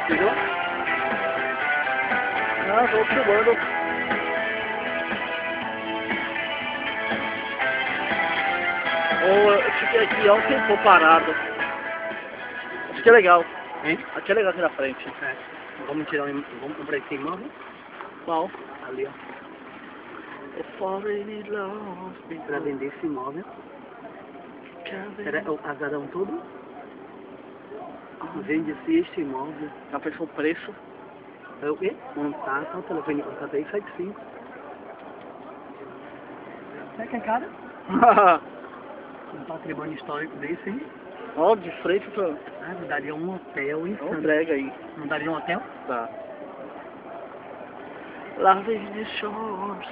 Entendeu? Ah, tô filmando. Eu fiquei aqui há um tempo parado. Acho que é legal. Hein? Aqui é legal aqui na frente. É. Vamos tirar vamos comprar esse imóvel? Qual? Ali, ó. Eu falei in love. Pra vender esse imóvel. Era o casarão todo. Vende-se este imóvel. Já pensou o preço? É o quê? Contato, o telefone contato aí, 75. Será que é caro? Um patrimônio histórico desse, hein? Ó, de frente pra... Ah, me daria um hotel Ó, insano. entrega aí. Não daria um hotel? Tá. Love is the shores.